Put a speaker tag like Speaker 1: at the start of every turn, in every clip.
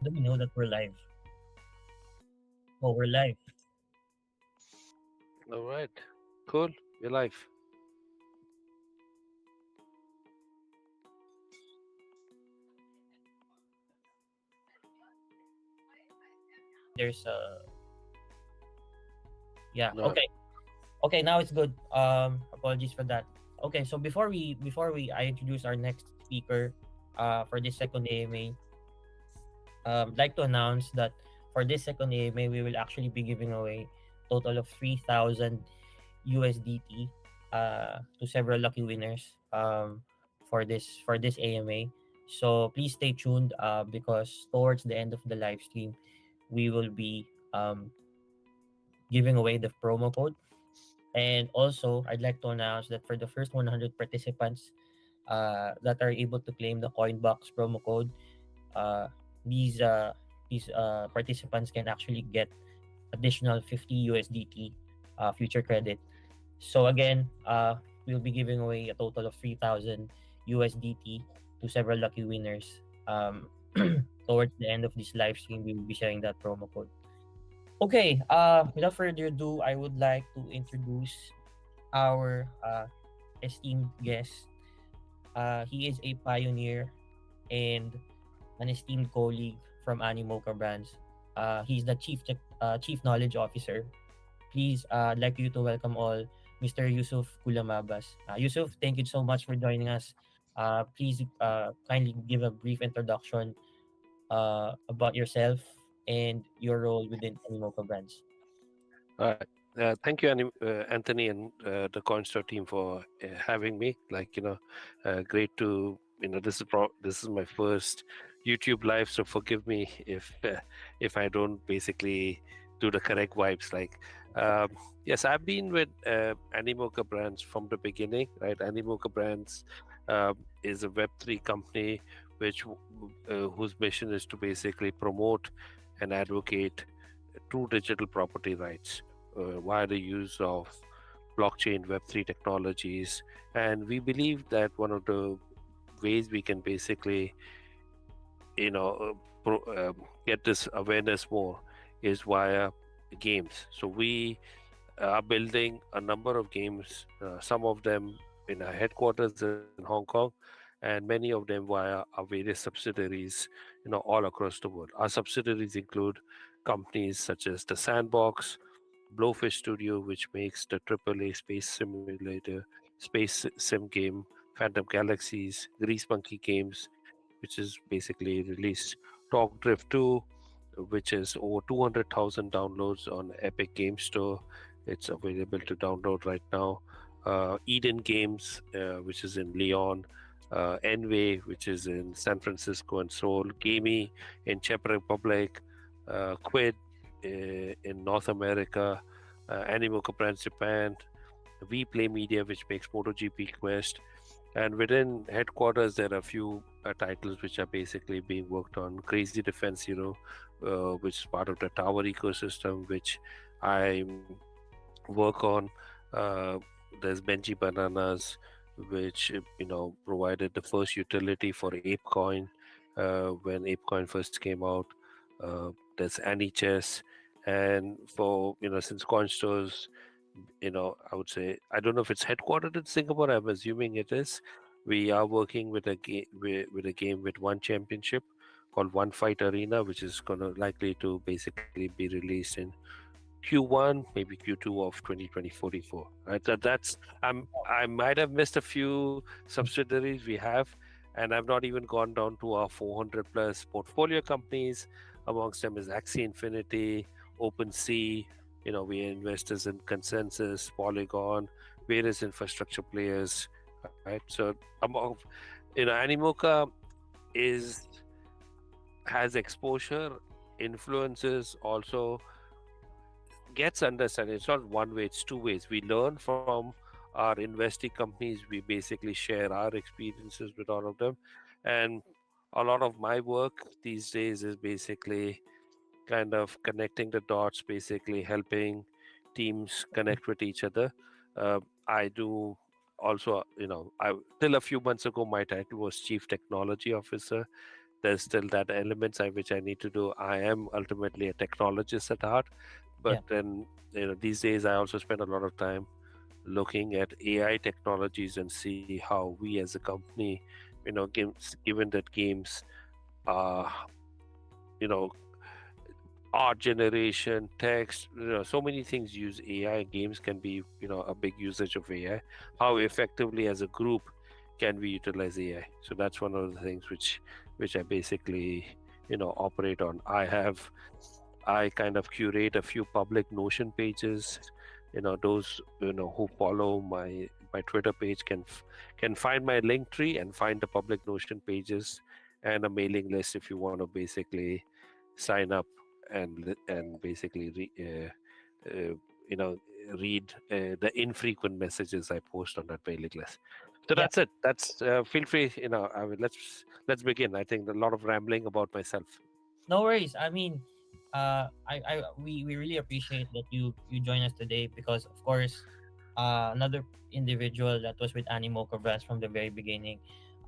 Speaker 1: Do we know that we're live? Oh, we're live.
Speaker 2: All right. Cool. We're live.
Speaker 1: There's yeah.
Speaker 2: No.
Speaker 1: Okay. Okay. Now it's good. Apologies for that. Okay. So before we I introduce our next speaker, for this second AMA, like to announce that for this second AMA we will actually be giving away total of 3,000 USDT to several lucky winners for this AMA. So please stay tuned because towards the end of the live stream we will be giving away the promo code. And also, I'd like to announce that for the first 100 participants that are able to claim the Coinbox promo code, uh, these uh, these participants can actually get additional 50 USDT future credit. So again, we'll be giving away a total of 3,000 USDT to several lucky winners. Towards the end of this live stream, we will be sharing that promo code. Okay, without further ado, I would like to introduce our esteemed guest. He is a pioneer and an esteemed colleague from Animoca Brands. He's the chief knowledge officer. Please, I'd like you to welcome all Mr. Yusuf Kulamabas. Yusuf, thank you so much for joining us. Please kindly give a brief introduction about yourself and your role within Animoca Brands.
Speaker 2: All right. Thank you, Anthony, and the Coinstore team for having me. Great to this is my first YouTube live, so forgive me if I don't basically do the correct vibes. Yes, I've been with Animoca Brands from the beginning. Right, Animoca Brands is a Web3 company which whose mission is to basically promote and advocate true digital property rights via the use of blockchain Web3 technologies. And we believe that one of the ways we can basically, get this awareness more is via games. So we are building a number of games, some of them in our headquarters in Hong Kong, and many of them via our various subsidiaries, all across the world. Our subsidiaries include companies such as the Sandbox, Blowfish Studio, which makes the AAA space simulator, space sim game, Phantom Galaxies, Grease Monkey Games, which is basically released Talk Drift 2, which is over 200,000 downloads on Epic Game Store. It's available to download right now. Eden Games, which is in Leon, Enway, which is in San Francisco and Seoul, Gamey in Czech Republic, Quid in North America, Animoca Brands Japan, We Play Media, which makes MotoGP Quest. And within headquarters, there are a few titles which are basically being worked on. Crazy Defense Hero, which is part of the Tower ecosystem, which I work on. There's Benji Bananas, which provided the first utility for ApeCoin when ApeCoin first came out. There's AnyChess, and for since Coinstores, I would say, I don't know if it's headquartered in Singapore. I'm assuming it is. We are working with a game with a game with one championship called One Fight Arena, which is gonna likely to basically be released in Q1, maybe Q2 of 2024. Right, that's I might have missed a few subsidiaries we have, and I've not even gone down to our 400 plus portfolio companies. Amongst them is Axie Infinity, OpenSea. We are investors in Consensus, Polygon, various infrastructure players. Right, so among Animoca is has exposure, influences, also gets understanding. It's not one way, it's two ways. We learn from our investing companies. We basically share our experiences with all of them. And a lot of my work these days is basically kind of connecting the dots, basically helping teams connect with each other. I do also, I till a few months ago, my title was Chief Technology Officer. there's still that elements which I need to do. I am ultimately a technologist at heart, but
Speaker 1: Yeah.
Speaker 2: then these days I also spend a lot of time looking at AI technologies and see how we as a company, given that games, uh, you know, art generation, text, so many things use AI. Games can be, a big usage of AI. How effectively as a group can we utilize AI? So that's one of the things which I basically, operate on. I kind of curate a few public Notion pages. Those who follow my Twitter page can find my link tree and find the public Notion pages and a mailing list if you want to basically sign up and basically uh, you know read the infrequent messages I post on that mailing list. So
Speaker 1: Yeah.
Speaker 2: that's it. That's feel free. I mean, let's begin. I think a lot of rambling about myself.
Speaker 1: No worries. I mean, we really appreciate that you join us today because, of course, another individual that was with Animoca Brands from the very beginning.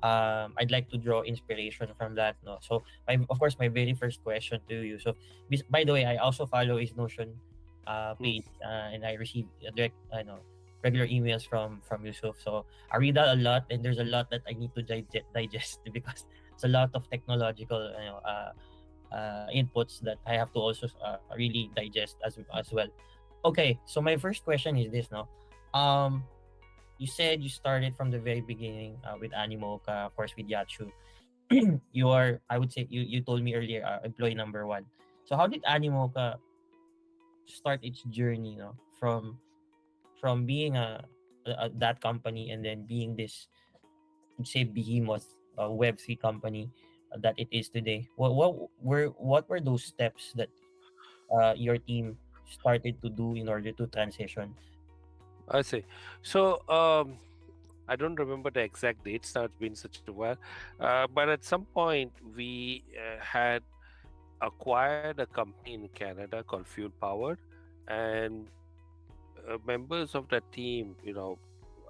Speaker 1: I'd like to draw inspiration from that. No, so of course, my very first question to you. So, by the way, I also follow his Notion
Speaker 2: Hmm.
Speaker 1: page, and I receive direct, regular emails from Yusuf. So I read that a lot, and there's a lot that I need to digest because it's a lot of technological, inputs that I have to also really digest as well. Okay, so my first question is this, no? Um, you said you started from the very beginning with Animoca, of course, with Yachu. You are, I would say, you told me earlier, employee number one. So how did Animoca start its journey, no? From being that company and then being this, say, behemoth Web3 company that it is today. What were those steps that your team started to do in order to transition?
Speaker 2: I see. So I don't remember the exact dates. Now it's been such a while, but at some point we had acquired a company in Canada called Fuel Powered, and members of that team,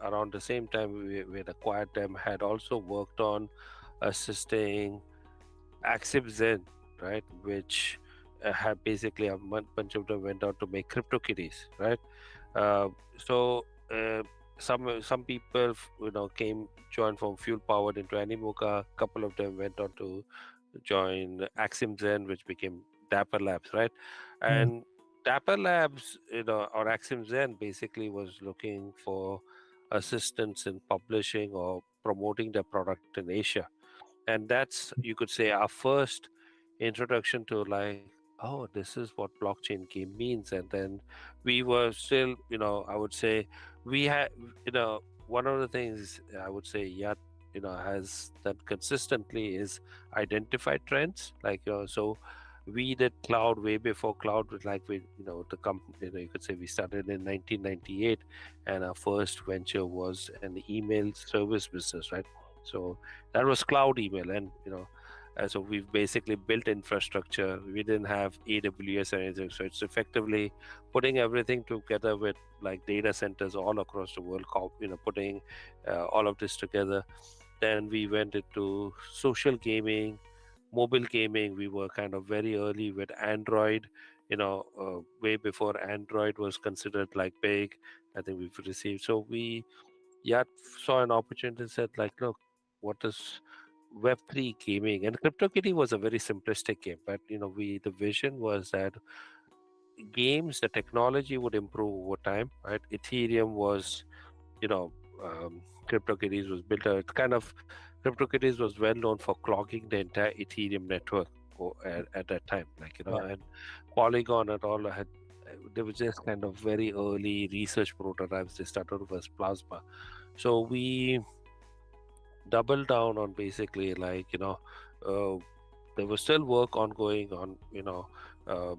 Speaker 2: around the same time we had acquired them, had also worked on assisting Axib Zen, right? Which have basically a bunch of them went out to make crypto kitties, right? So some people, came joined from Fuel Powered into Animoca. A couple of them went on to join Axim Zen, which became Dapper Labs, right?
Speaker 1: Mm,
Speaker 2: And Dapper Labs, or Axim Zen, basically was looking for assistance in publishing or promoting their product in Asia, and that's, you could say, our first introduction to, like, oh, this is what blockchain game means. And then we were still, I would say, we had, one of the things I would say Yat, has done consistently is identify trends, like, so we did cloud way before cloud was, like, we, the company, you could say we started in 1998, and our first venture was an email service business, right? So that was cloud email. And so we've basically built infrastructure. We didn't have AWS or anything, so it's effectively putting everything together with, like, data centers all across the world, putting all of this together. Then we went into social gaming, mobile gaming. We were kind of very early with Android, way before Android was considered like big. I think we've received, so we, yeah, saw an opportunity and said, like, look, what is Web3 gaming? And CryptoKitty was a very simplistic game, but the vision was that games, the technology would improve over time, right? Ethereum was, you know, CryptoKitties was built. It's kind of, CryptoKitties was well known for clogging the entire Ethereum network at that time, like,
Speaker 1: yeah.
Speaker 2: and Polygon and all had. They were just kind of very early research prototypes. They started with as Plasma, so we doubled down on basically, like, uh, there was still work ongoing on,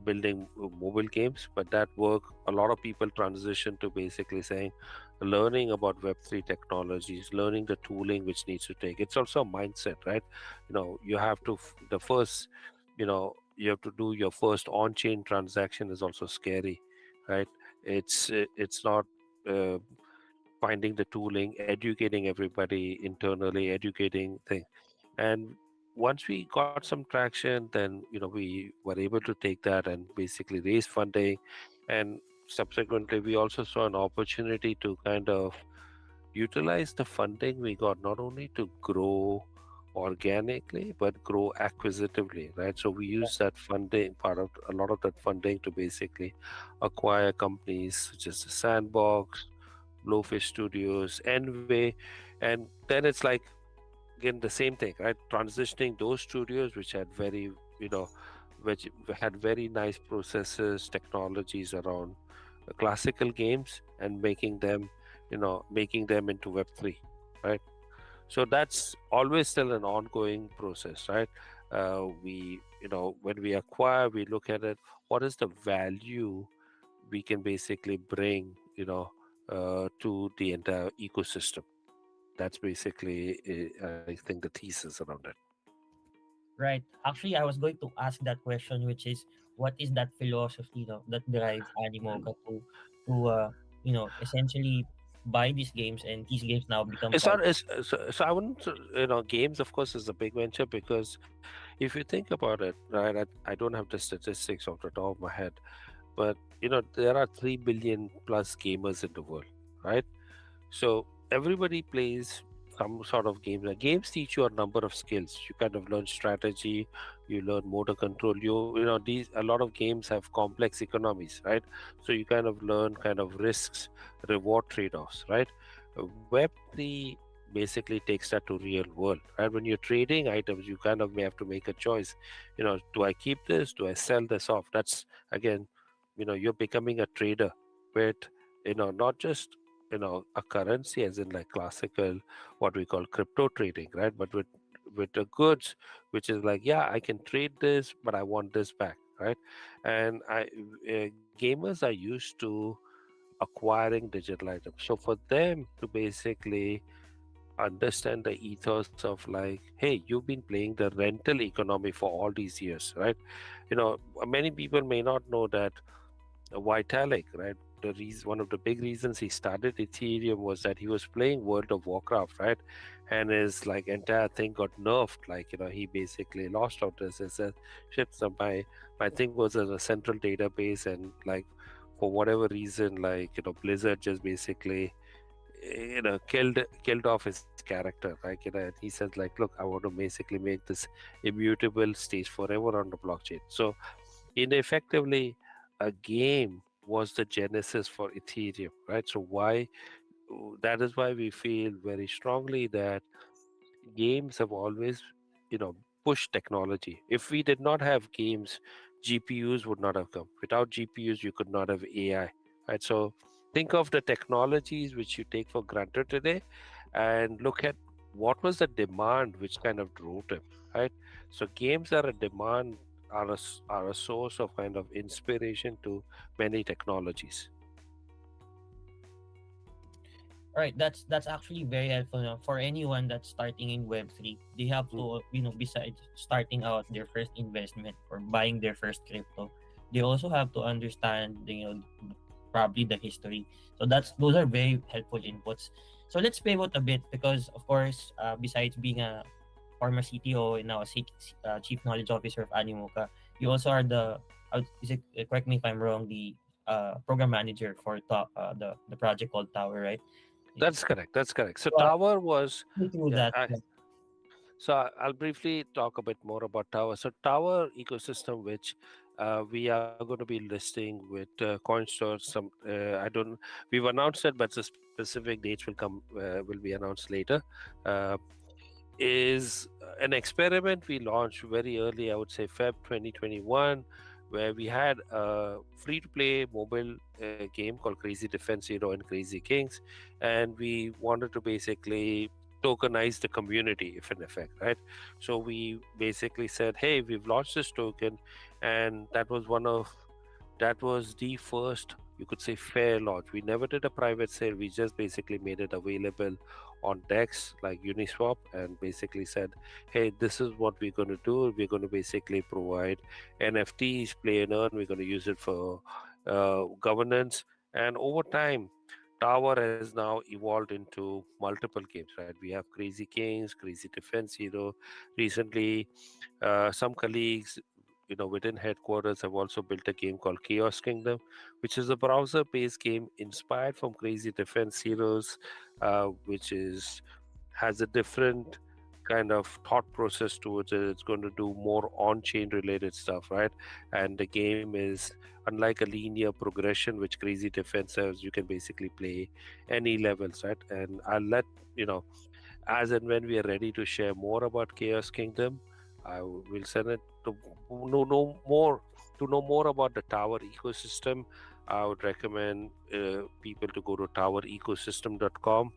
Speaker 2: building mobile games, but that work, a lot of people transitioned to basically saying, learning about Web3 technologies, learning the tooling which needs to take. It's also a mindset, right? You have to the first, you have to do your first on-chain transaction is also scary, right? It's not uh, finding the tooling, educating everybody internally, educating things. And once we got some traction, then we were able to take that and basically raise funding, and subsequently we also saw an opportunity to kind of utilize the funding we got not only to grow organically but grow acquisitively, right? So we use that funding, part of a lot of that funding, to basically acquire companies such as the Sandbox, Blowfish Studios, Envy, and then it's like, again, the same thing, right? Transitioning those studios which had very, you know which had very nice processes, technologies around classical games, and making them into Web3, right? So that's always still an ongoing process, right? We When we acquire, we look at it, what is the value we can basically bring, to the entire ecosystem. That's basically, I think, the thesis around it.
Speaker 1: Right. Actually, I was going to ask that question, which is, what is that philosophy, that drives Animoca to essentially buy these games, and these games now become
Speaker 2: It's
Speaker 1: part.
Speaker 2: not. So I wouldn't. Games, of course, is a big venture, because if you think about it, right? I don't have the statistics off the top of my head, but there are 3 billion plus gamers in the world, right? So everybody plays some sort of game. The games teach you a number of skills. You kind of learn strategy, you learn motor control. These, a lot of games have complex economies, right? So you kind of learn kind of risks, reward trade-offs, right? Web3 basically takes that to real world, right? When you're trading items, you kind of may have to make a choice. Do I keep this? Do I sell this off? That's, again, you're becoming a trader with, not just a currency as in like classical, what we call crypto trading, right? But with the goods, which is like, yeah, I can trade this, but I want this back, right? And gamers are used to acquiring digital items, so for them to basically understand the ethos of like, hey, you've been playing the rental economy for all these years, right? Many people may not know that Vitalik, right? One of the big reasons he started Ethereum was that he was playing World of Warcraft, right? And his like entire thing got nerfed. Like, he basically lost out this. He said, shit, so my thing was in a central database, and like, for whatever reason, like, Blizzard just basically, killed off his character. Like, and he says like, look, I want to basically make this immutable, stays forever on the blockchain. So ineffectively, a game was the genesis for Ethereum, right? So why that is why we feel very strongly that games have always, you know, pushed technology. If we did not have games, GPUs would not have come. Without GPUs, you could not have AI, right? So think of the technologies which you take for granted today, and look at what was the demand which kind of drove them, right? So games are a demand, are a source of kind of inspiration to many technologies.
Speaker 1: Right, that's actually very helpful now for anyone that's starting in Web3. They have
Speaker 2: Mm.
Speaker 1: to, besides starting out their first investment or buying their first crypto, they also have to understand, probably the history. So those are very helpful inputs. So let's pivot a bit because, of course, besides being a former CTO and now a Chief Knowledge Officer of Animoca, you also are is it, correct me if I'm wrong, the program manager for the project called Tower, right?
Speaker 2: That's correct. That's correct. So
Speaker 1: So,
Speaker 2: Tower was,
Speaker 1: me through
Speaker 2: yeah.
Speaker 1: that. Yeah.
Speaker 2: I'll briefly talk a bit more about Tower. So Tower ecosystem, which we are going to be listing with Coinstore. I don't. We've announced it, but the specific dates will be announced later. Uh, is an experiment we launched very early, I would say Feb 2021, where we had a free to play mobile game called Crazy Defense Hero and Crazy Kings. And we wanted to basically tokenize the community, if in effect, right? So we basically said, hey, we've launched this token, and that was the first, you could say, fair launch. We never did a private sale. We just basically made it available on DEX like Uniswap, and basically said, hey, this is what we're going to do. We're going to basically provide NFTs, play and earn. We're going to use it for governance. And over time, Tower has now evolved into multiple games, right? We have Crazy Kings, Crazy Defense Hero. Recently, some colleagues, within headquarters have also built a game called Chaos Kingdom, which is a browser-based game inspired from Crazy Defense Heroes, which is has a different kind of thought process towards it. It's going to do more on-chain related stuff, right? And the game is unlike a linear progression, which Crazy Defense has. You can basically play any levels, right? And I'll let you know as and when we are ready to share more about Chaos Kingdom, I will send it to know more to know more about the Tower ecosystem. I would recommend people to go to towerecosystem.com.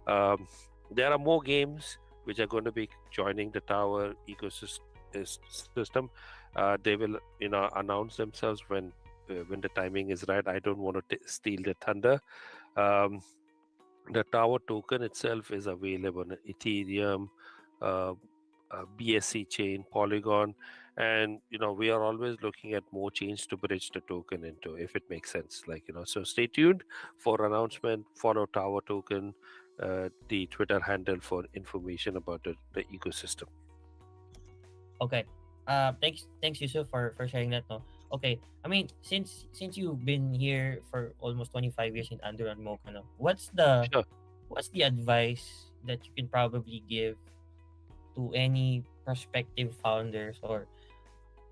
Speaker 2: Um, there are more games which are going to be joining the Tower ecosystem. They will, announce themselves when the timing is right. I don't want to steal the thunder. Um, the Tower token itself is available on Ethereum, uh, BSC chain, Polygon, and we are always looking at more chains to bridge the token into, if it makes sense. So stay tuned for announcement. Follow Tower token, the Twitter handle for information about the ecosystem.
Speaker 1: Okay. Thanks Yusuf for sharing that. No. Okay. I mean, since you've been here for almost 25 years in Andor and Mocha, no,
Speaker 2: Sure.
Speaker 1: what's the advice that you can probably give to any prospective founders or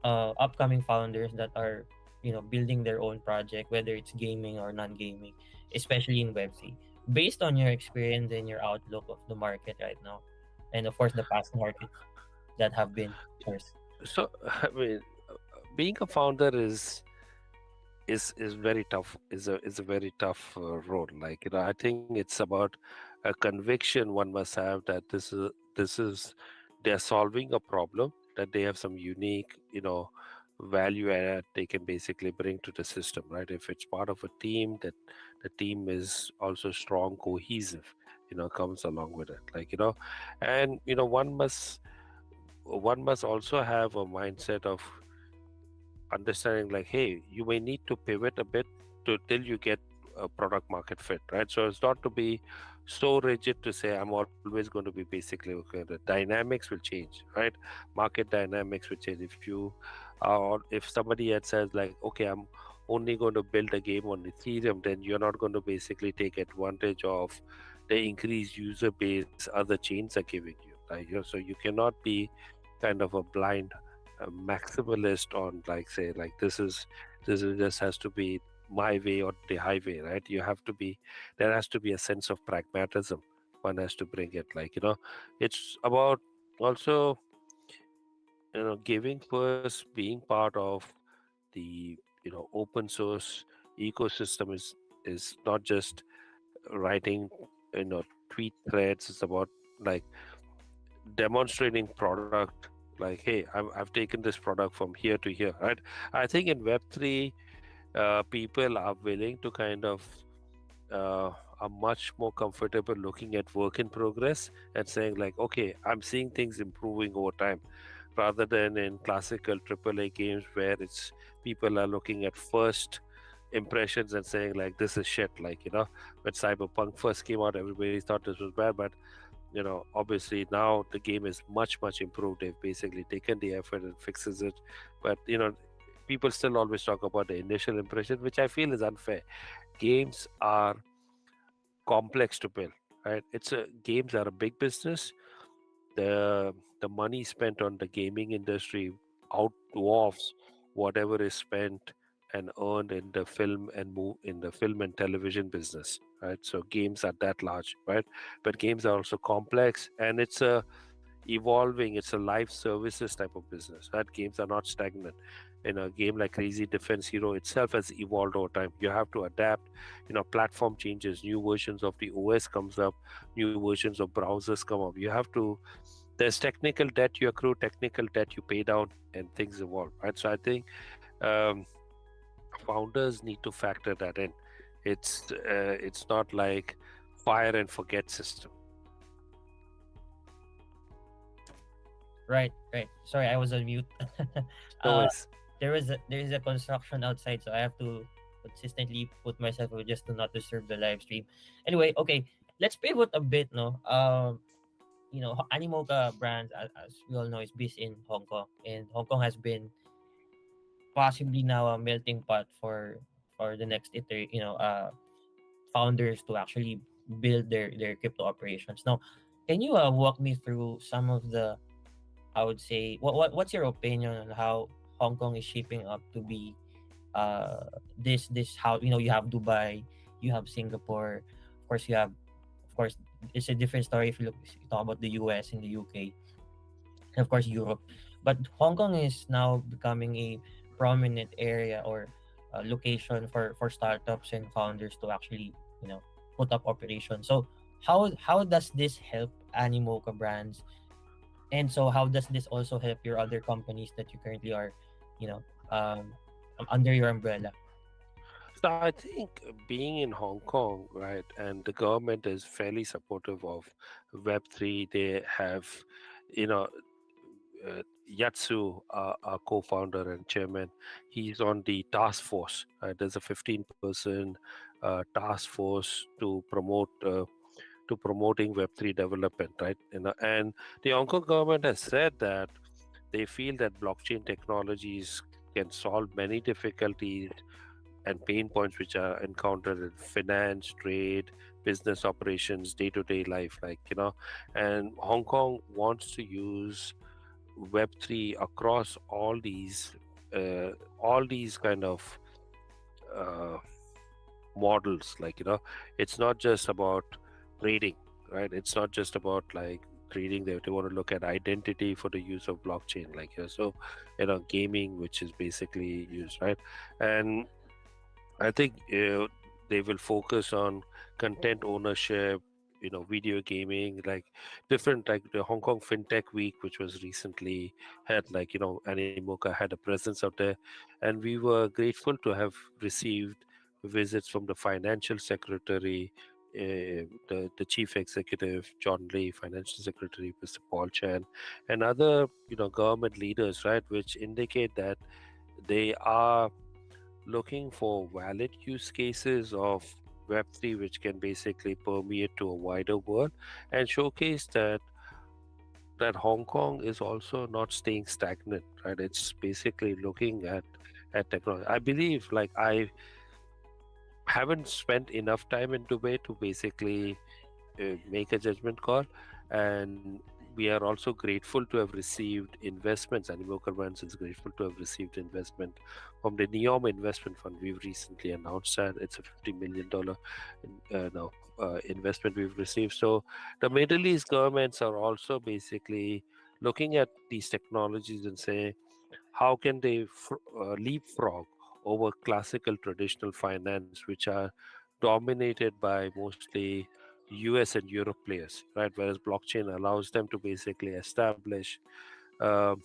Speaker 1: upcoming founders that are building their own project, whether it's gaming or non-gaming, especially in Web3, based on your experience and your outlook of the market right now, and of course the past markets that have been yours.
Speaker 2: So I mean, being a founder is very tough. Is a very tough role. I think it's about a conviction one must have that this is they're solving a problem, that they have some unique value add they can basically bring to the system, right? If it's part of a team, that the team is also strong, cohesive, comes along with it, and one must also have a mindset of understanding, like, hey, you may need to pivot a bit to till you get a product market fit, right? So it's not to be so rigid to say I'm always going to be basically okay. The dynamics will change, right? Market dynamics will change. If somebody had says like, okay, I'm only going to build a game on Ethereum, then you're not going to basically take advantage of the increased user base other chains are giving you, so you cannot be kind of a blind maximalist on, like, say, like, this is just has to be my way or the highway, right? There has to be a sense of pragmatism. One has to bring it, it's about also giving first, being part of the open source ecosystem is not just writing tweet threads. It's about, like, demonstrating product, like, hey, I've taken this product from here to here, right? I think in Web3, people are willing to kind of are much more comfortable looking at work in progress and saying, like, okay, I'm seeing things improving over time, rather than in classical AAA games where it's people are looking at first impressions and saying, like, this is shit. When Cyberpunk first came out, everybody thought this was bad, but obviously now the game is much improved. They've basically taken the effort and fixes it, but people still always talk about the initial impression, which I feel is unfair. Games are complex to build, right? Games are a big business. The money spent on the gaming industry out dwarfs whatever is spent and earned in the film and television business, right? So games are that large, right? But games are also complex, and it's a live services type of business, right? Games are not stagnant. In a game like Crazy Defense Hero itself has evolved over time. You have to adapt. Platform changes, new versions of the OS comes up, new versions of browsers come up. There's technical debt you accrue, technical debt you pay down, and things evolve, right? So I think um, founders need to factor that in. It's not like fire and forget system.
Speaker 1: Right, right. Sorry, I was on mute.
Speaker 2: No
Speaker 1: uh,
Speaker 2: worries.
Speaker 1: there is a construction outside, so I have to consistently put myself away just to not disturb the live stream. Anyway, okay, let's pivot a bit, no. Animoca Brands, as we all know, is based in Hong Kong, and Hong Kong has been possibly now a melting pot for the next founders to actually build their crypto operations. Now, can you walk me through some of the, I would say, what's your opinion on how Hong Kong is shaping up to be this how you have Dubai, you have Singapore, of course you have, of course, it's a different story if you talk about the US and the UK, and of course Europe. But Hong Kong is now becoming a prominent area or location for startups and founders to actually you know put up operations. So how does this help Animoca Brands, and so how does this also help your other companies that you currently are, you know, under your umbrella?
Speaker 2: So I think being in Hong Kong, right, and the government is fairly supportive of Web3. They have, you know, Yatsu, our co-founder and chairman, he's on the task force. There's a 15-person task force to promoting Web3 development, right? And the Hong Kong government has said that they feel that blockchain technologies can solve many difficulties and pain points which are encountered in finance, trade, business operations, day-to-day life, and Hong Kong wants to use Web3 across all these kind of uh, models. It's not just about trading, right? It's not just about like trading. They want to look at identity for the use of blockchain, gaming, which is basically used, right? And I think they will focus on content ownership, video gaming, like different, like the Hong Kong FinTech Week, which was recently had, Animoca had a presence out there, and we were grateful to have received visits from the financial secretary, the chief executive John Lee, financial secretary Mr. Paul Chan, and other government leaders, right, which indicate that they are looking for valid use cases of Web3, which can basically permeate to a wider world and showcase that Hong Kong is also not staying stagnant, right? It's basically looking at technology. I believe, like, I haven't spent enough time in Dubai to basically make a judgment call, and we are also grateful to have received investments. Animoca Brands is grateful to have received investment from the Neom Investment Fund. We've recently announced that it's a $50 million investment we've received. So the Middle East governments are also basically looking at these technologies and say, how can they leapfrog over classical traditional finance, which are dominated by mostly US and Europe players, right? Whereas blockchain allows them to basically establish um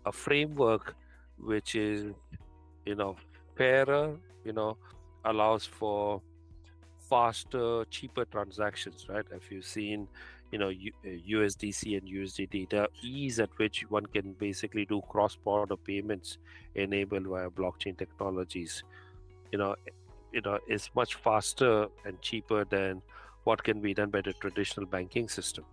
Speaker 2: a framework which is, you know, fairer, allows for faster, cheaper transactions, right? If you've seen, USDC and USDT, the ease at which one can basically do cross-border payments enabled via blockchain technologies, you know, is much faster and cheaper than what can be done by the traditional banking system.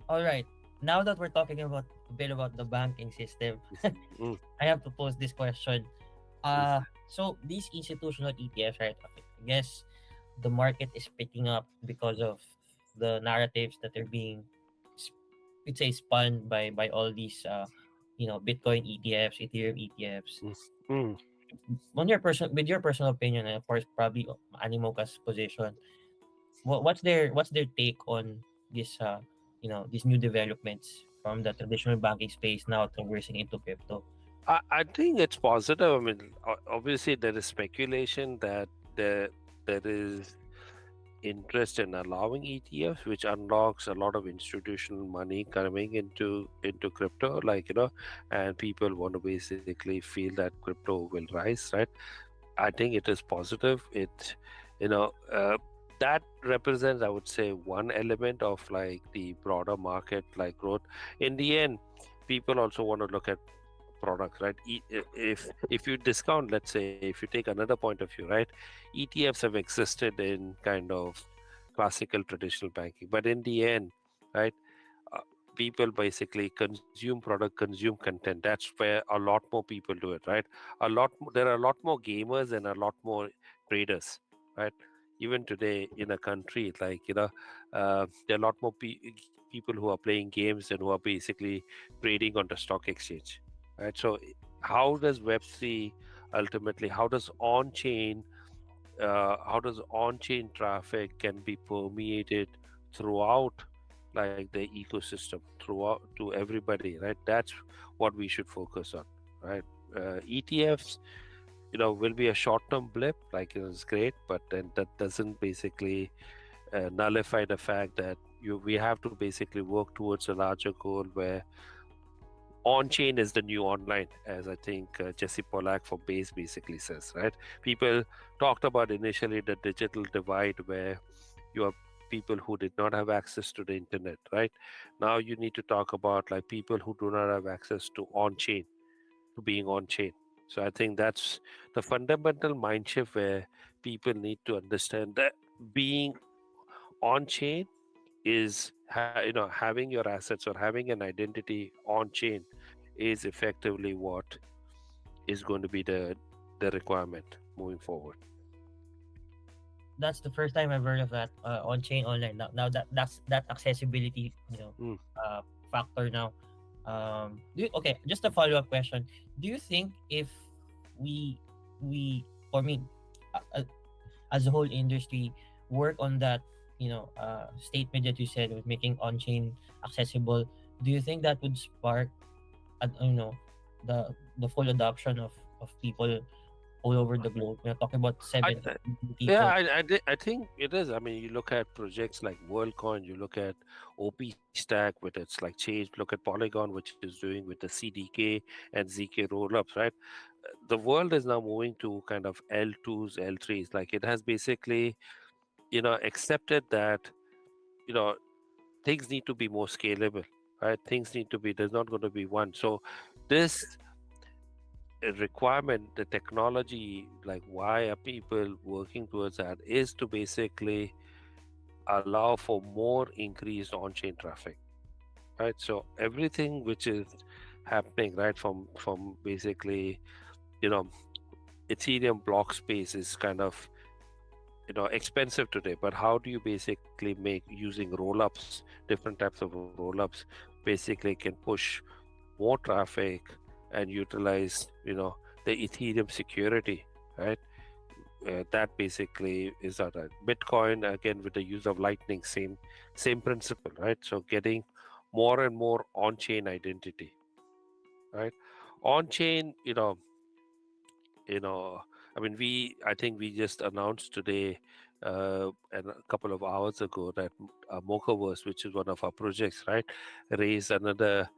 Speaker 1: All right. Now that we're talking about a bit about the banking system,
Speaker 2: Mm,
Speaker 1: I have to pose this question.
Speaker 2: mm,
Speaker 1: So these institutional ETFs, right? Okay, I guess the market is picking up because of the narratives that are being, s- let's say, spun by all these, Bitcoin ETFs, Ethereum ETFs.
Speaker 2: mm, mm.
Speaker 1: With your personal opinion, and of course, probably Animoca's position, what's their take on this, these new developments from the traditional banking space now traversing into crypto?
Speaker 2: I think it's positive. I mean, obviously there is speculation that there is interest in allowing ETFs, which unlocks a lot of institutional money coming into crypto, and people want to basically feel that crypto will rise, right? I think it is positive. You know, uh, that represents, I would say, one element of like the broader market like growth. In the end, people also want to look at products, right? If you discount, let's say, if you take another point of view, right, ETFs have existed in kind of classical traditional banking, but in the end, right, uh, people basically consume product, consume content. That's where a lot more people do it, right? There are a lot more gamers and a lot more traders, right? Even today in a country like, there are a lot more people who are playing games and who are basically trading on the stock exchange, right? So how does Web3 ultimately, how does on-chain traffic can be permeated throughout, like, the ecosystem, throughout to everybody, right? That's what we should focus on, right? ETFs, will be a short-term blip, like, it's great, but then that doesn't basically nullify the fact that we have to basically work towards a larger goal where on-chain is the new online, as I think Jesse Pollack from Base basically says, right? People talked about initially the digital divide, where you have people who did not have access to the internet, right? Now you need to talk about, like, people who do not have access to on-chain, to being on-chain. So I think that's the fundamental mind shift, where people need to understand that being on-chain is, having your assets or having an identity on-chain is effectively what is going to be the requirement moving forward.
Speaker 1: That's the first time I've heard of that, on chain online. Now that's that accessibility,
Speaker 2: Mm.
Speaker 1: factor now. Okay, just a follow up question. Do you think if we we or me, as a whole industry, work on that, statement that you said with making on chain accessible, do you think that would spark, the full adoption of people all over the globe? We're talking about
Speaker 2: I,
Speaker 1: 70
Speaker 2: I-
Speaker 1: million
Speaker 2: yeah,
Speaker 1: people.
Speaker 2: I think it is. I mean, you look at projects like WorldCoin, you look at OP Stack with its, like, change, look at Polygon, which is doing with the CDK and ZK rollups, right? The world is now moving to kind of L2s, L3s. Like, it has basically, accepted that, you know, things need to be more scalable, right? Things need to be, there's not going to be one. So this requirement, the technology, like, why are people working towards that, is to basically allow for more increased on-chain traffic, right? So everything which is happening, right, from basically, you know Ethereum block space is kind of, expensive today, but how do you basically make, using roll-ups, different types of roll-ups, basically can push more traffic and utilize, the Ethereum security, right? That basically is that, Bitcoin, again, with the use of Lightning, same principle, right? So getting more and more on-chain identity, right? On-chain, you know I mean, I think we just announced today, and a couple of hours ago, that Mochaverse, which is one of our projects, right, raised another,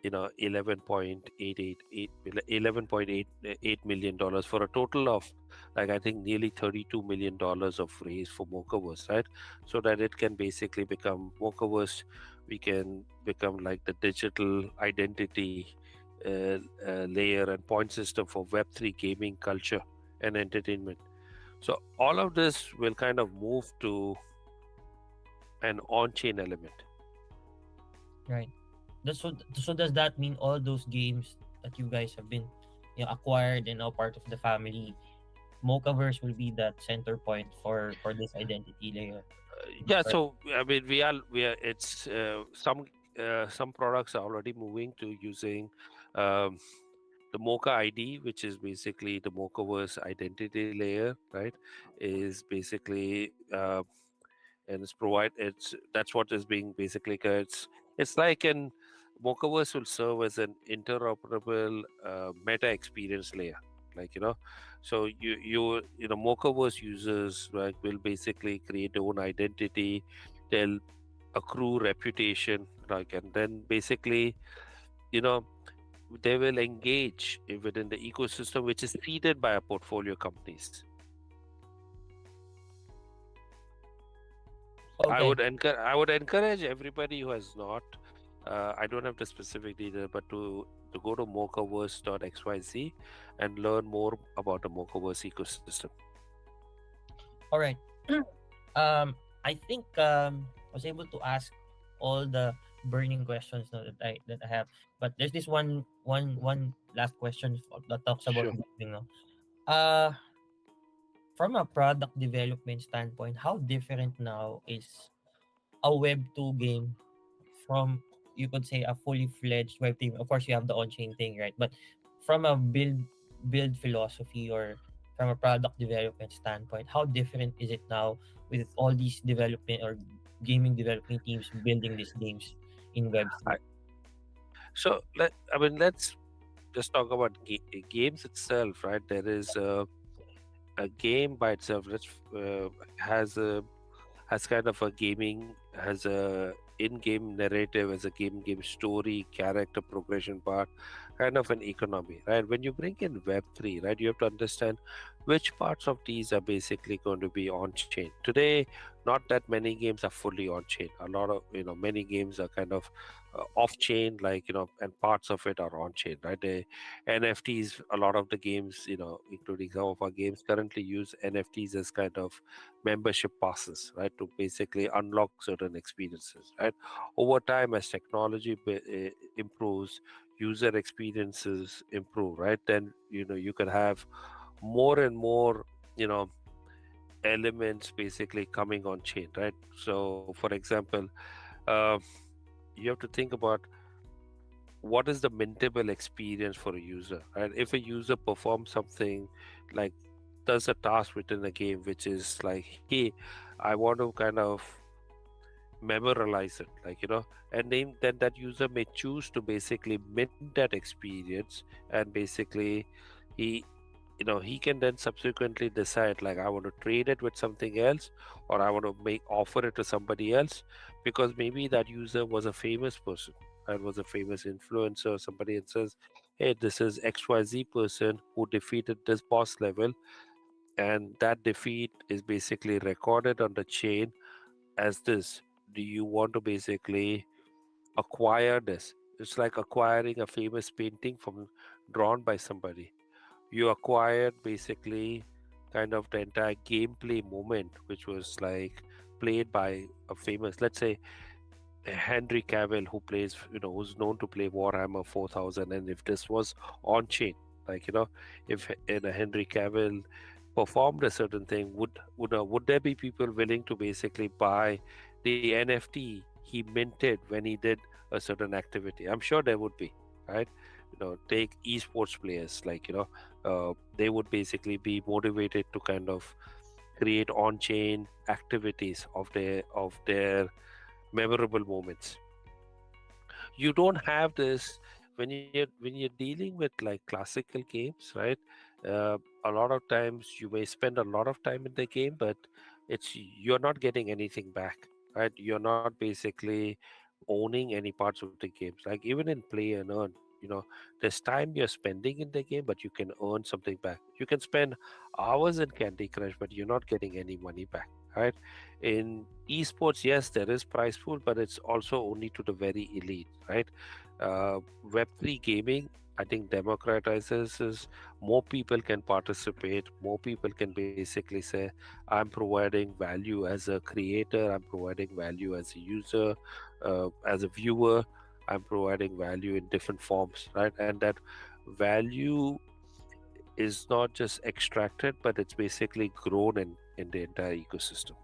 Speaker 2: 11.88 million dollars, for a total of, like, I think nearly 32 million dollars of raise for Mochaverse, right? So that it can basically become Mochaverse, we can become like the digital identity layer and point system for Web3 gaming culture and entertainment. So all of this will kind of move to an on-chain element.
Speaker 1: Right. So does that mean all those games that you guys have been, acquired and now part of the family, Mochaverse will be that center point for this identity layer?
Speaker 2: Yeah,
Speaker 1: Right.
Speaker 2: so I mean, we are it's some products are already moving to using um, the Mocha ID, which is basically the Mochaverse identity layer, right? Is basically and that's what is being basically, it's like an Mochaverse will serve as an interoperable meta experience layer, like, so Mochaverse users, like, will basically create their own identity, they'll accrue reputation, like, and then basically, you know they will engage within the ecosystem, which is seeded by our portfolio companies. So
Speaker 1: Okay.
Speaker 2: I would encourage everybody who has not, I don't have the specific detail, but to go to mochaverse.xyz and learn more about the mochaverse ecosystem.
Speaker 1: All right. I think I was able to ask all the burning questions now that I have. But there's this one last question that talks about
Speaker 2: Sure.
Speaker 1: gaming. No? Uh, from a product development standpoint, how different now is a Web 2 game from, you could say, a fully fledged Web 3? Of course, you have the on-chain thing, right? But from a build philosophy, or from a product development standpoint, how different is it now with all these development or gaming development teams building these games in Web 3?
Speaker 2: I, so I mean, let's just talk about games itself, right? There is a game by itself that has kind of a gaming, has a in-game narrative, as a game story, character progression part, kind of an economy, right? When you bring in Web3, right, you have to understand which parts of these are basically going to be on chain. Today, not that many games are fully on chain. A lot of, many games are kind of off chain, like, and parts of it are on chain, right? NFTs, a lot of the games, including some of our games, currently use NFTs as kind of membership passes, right, to basically unlock certain experiences, right? Over time, as technology improves, user experiences improve, right? Then you can have more and more, you know elements basically coming on chain, right? So, for example, uh, you have to think about what is the mintable experience for a user, right? If a user performs something, like does a task within a game which is like, hey, I want to kind of memorialize it, like, and then that user may choose to basically mint that experience, and basically he he can then subsequently decide, like, I want to trade it with something else, or I want to make offer it to somebody else, because maybe that user was a famous person, and was a famous influencer or somebody, and says, hey, this is XYZ person who defeated this boss level, and that defeat is basically recorded on the chain as this. Do you want to basically acquire this? It's like acquiring a famous painting from drawn by somebody. You acquired basically kind of the entire gameplay moment, which was like played by a famous, let's say, Henry Cavill, who plays, who's known to play Warhammer 4000. And if this was on chain, like, if Henry Cavill performed a certain thing, would there be people willing to basically buy the NFT he minted when he did a certain activity? I'm sure there would be, right? Take esports players, like, they would basically be motivated to kind of create on-chain activities of their memorable moments. You don't have this when you're dealing with like classical games, right? A lot of times you may spend a lot of time in the game, but you're not getting anything back, right? You're not basically owning any parts of the games. Like, even in play and earn, there's time you're spending in the game, but you can earn something back. You can spend hours in Candy Crush, but you're not getting any money back, right? In esports, yes, there is prize pool, but it's also only to the very elite, right? Web3 gaming, I think, democratizes is more people can participate, more people can basically say, I'm providing value as a creator, I'm providing value as a user, as a viewer, I'm providing value in different forms, right? And that value is not just extracted, but it's basically grown in the entire ecosystem.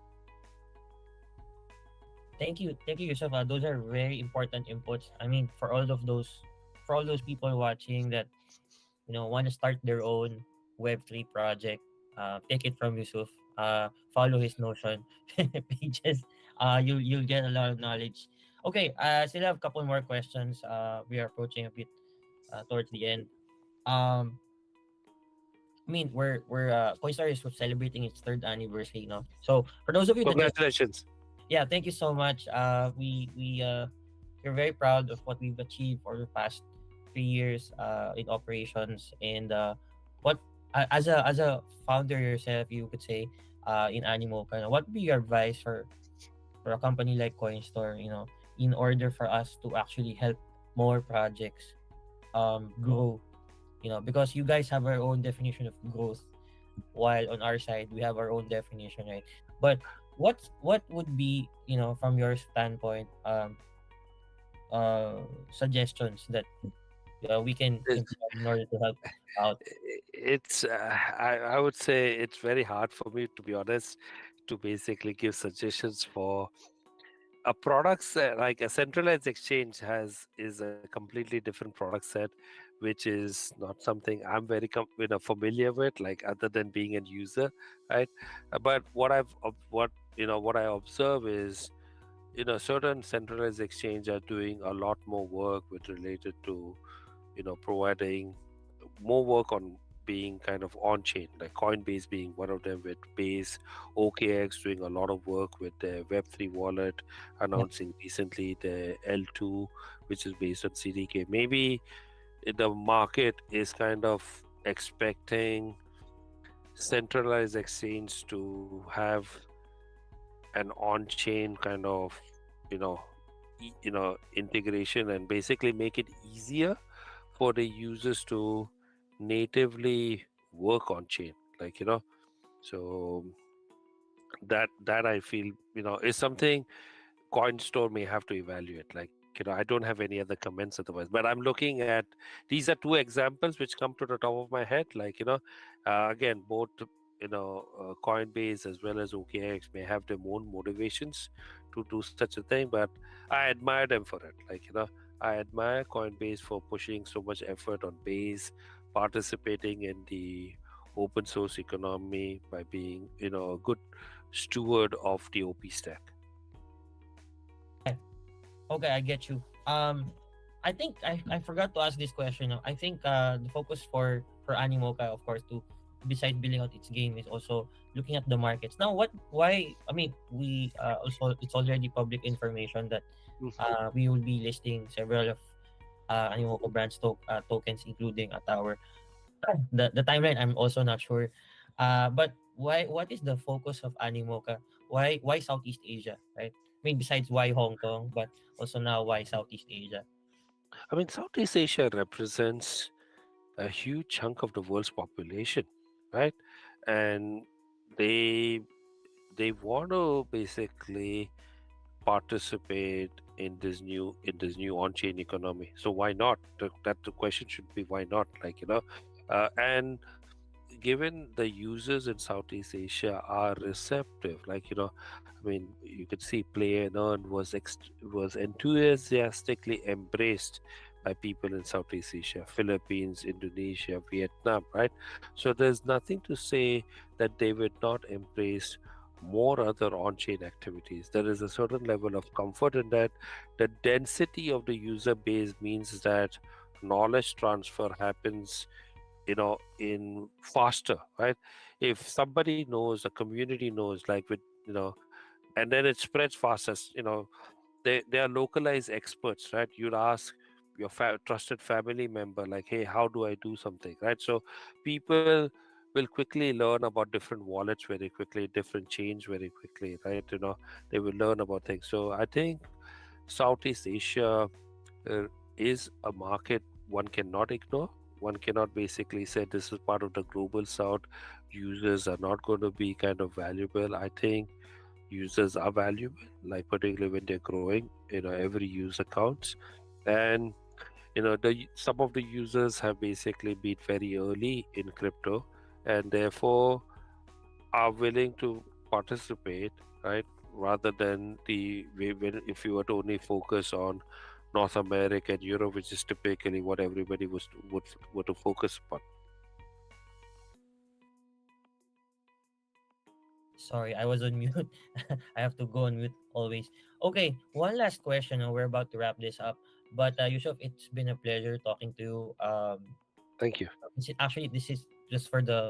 Speaker 1: Thank you, Yusuf. Those are very important inputs. I mean, for all those people watching that want to start their own Web3 project, take it from Yusuf. Follow his Notion pages. You'll get a lot of knowledge. Okay, still have a couple more questions. We are approaching a bit towards the end. Um, I mean, we're Coinstar is celebrating its third anniversary, So for those of you that just
Speaker 2: Congratulations.
Speaker 1: yeah, thank you so much. We're very proud of what we've achieved for the past 3 years in operations, and what as a founder yourself, you could say, in Animoca, what would be your advice for a company like Coinstore? in order for us to actually help more projects grow, because you guys have our own definition of growth, while on our side we have our own definition, right? But what would be, from your standpoint, suggestions that we can
Speaker 2: It's,
Speaker 1: implement in order to help out?
Speaker 2: I would say it's very hard for me, to be honest, to basically give suggestions for a product set. Like a centralized exchange has is a completely different product set, which is not something I'm very familiar with, like other than being a user, right? But what I observe is, certain centralized exchange are doing a lot more work with related to, providing more work on being kind of on chain, like Coinbase being one of them, with Base, OKX doing a lot of work with their Web3 wallet,
Speaker 1: Yeah.
Speaker 2: announcing recently the L2, which is based on CDK. Maybe the market is kind of expecting centralized exchange to have an on-chain kind of, you know integration, and basically make it easier for the users to natively work on chain, like, so that I feel, is something Coinstore may have to evaluate. Like, I don't have any other comments otherwise. But I'm looking at, these are two examples which come to the top of my head. Like, again, both, Coinbase as well as OKX may have their own motivations to do such a thing. But I admire them for it. Like, I admire Coinbase for pushing so much effort on Base, participating in the open source economy by being, a good steward of the OP stack.
Speaker 1: Okay. Okay, I get you. I think I forgot to ask this question. I think the focus for Animoca, of course, to besides building out its game, is also looking at the markets. Now, why? I mean, we also, it's already public information that we will be listing several of Animoca Brands tokens, including a tower. The timeline, I'm also not sure. But why? What is the focus of Animoca? Why Southeast Asia, right? I mean, besides why Hong Kong, but also now why Southeast Asia?
Speaker 2: I mean, Southeast Asia represents a huge chunk of the world's population, right? And they they want to basically participate in this new on-chain economy. So why not? The question should be, why not? Like, and given the users in Southeast Asia are receptive, like, I mean, you could see Play and Earn was enthusiastically embraced by people in Southeast Asia, Philippines, Indonesia, Vietnam, right? So there's nothing to say that they would not embrace more other on-chain activities. There is a certain level of comfort in that. The density of the user base means that knowledge transfer happens, in faster, right? If somebody knows, a community knows, like with, and then it spreads fast, as they are localized experts, right? You'd ask your trusted family member, like, hey, how do I do something, right? So people will quickly learn about different wallets very quickly, different chains very quickly, right? They will learn about things. So I think Southeast Asia uh, is a market one cannot ignore. One cannot basically say this is part of the global south. Users are not going to be kind of valuable. I think users are valuable, like particularly when they're growing. Every user counts, and some of the users have basically been very early in crypto, and therefore are willing to participate, right? Rather than the way when if you were to only focus on North America and Europe, which is typically what everybody would to focus upon.
Speaker 1: Sorry, I was on mute. I have to go on mute always. Okay, one last question. We're about to wrap this up. But Yusuf, it's been a pleasure talking to you.
Speaker 2: Thank you.
Speaker 1: Actually, this is just uh,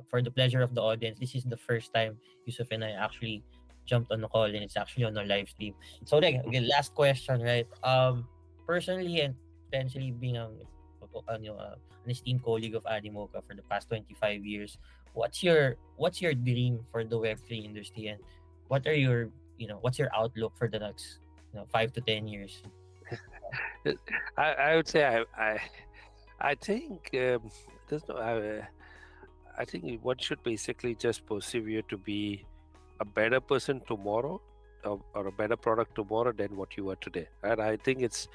Speaker 1: for the pleasure of the audience. This is the first time Yusuf and I actually jumped on the call, and it's actually on a live stream. So, like, okay, last question, right? Personally and potentially being an esteemed colleague of Animoca for the past 25 years, what's your dream for the Web3 industry, and what are your what's your outlook for the next 5 to 10 years?
Speaker 2: I would say I think there's no. I think one should basically just persevere to be a better person tomorrow, or a better product tomorrow than what you are today. And I think it's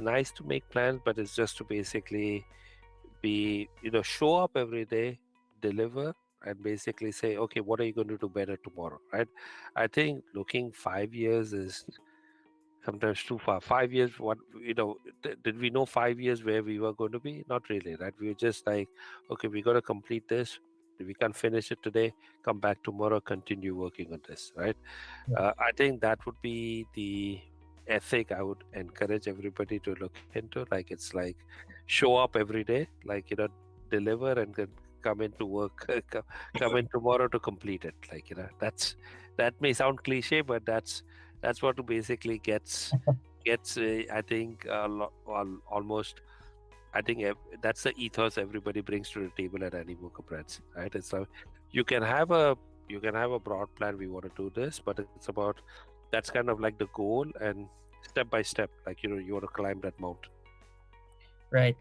Speaker 2: nice to make plans, but it's just to basically be, show up every day, deliver, and basically say, okay, what are you going to do better tomorrow, right? I think looking 5 years is sometimes too far. 5 years, what, did we know 5 years where we were going to be? Not really, right? We were just like, okay, we got to complete this. If we can't finish it today, come back tomorrow, continue working on this, right? I think that would be the ethic I would encourage everybody to look into. Like, it's like show up every day, like, deliver, and come into work, come in tomorrow to complete it. Like, that may sound cliche, but that's what basically gets I think almost. I think that's the ethos everybody brings to the table at Animoca Brands, right? It's like you can have a broad plan. We want to do this, but it's about that's kind of like the goal, and step by step, like, you want to climb that mountain.
Speaker 1: Right.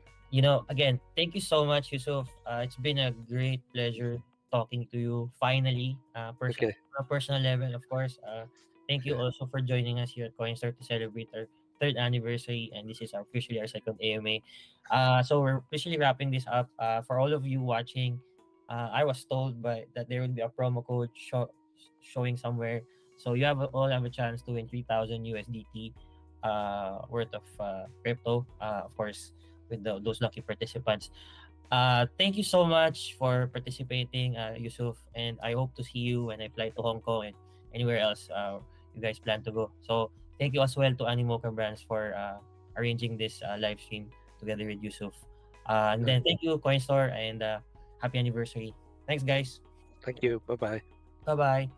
Speaker 1: Again, thank you so much, Yusuf. It's been a great pleasure talking to you. Finally,
Speaker 2: Okay.
Speaker 1: on a personal level, of course. Thank you
Speaker 2: Yeah.
Speaker 1: also for joining us here at Coinstore to celebrate our third anniversary, and this is officially our second AMA. So we're officially wrapping this up. For all of you watching, I was told that there will be a promo code showing somewhere, so you all have a chance to win 3,000 USDT worth of crypto. Of course, with those lucky participants. Thank you so much for participating, Yusuf, and I hope to see you when I fly to Hong Kong and anywhere else you guys plan to go. So thank you as well to Animoca Brands for arranging this live stream together with Yusuf. And
Speaker 2: Right.
Speaker 1: then thank you, Coinstore, and happy anniversary. Thanks, guys.
Speaker 2: Thank you. Bye bye.
Speaker 1: Bye bye.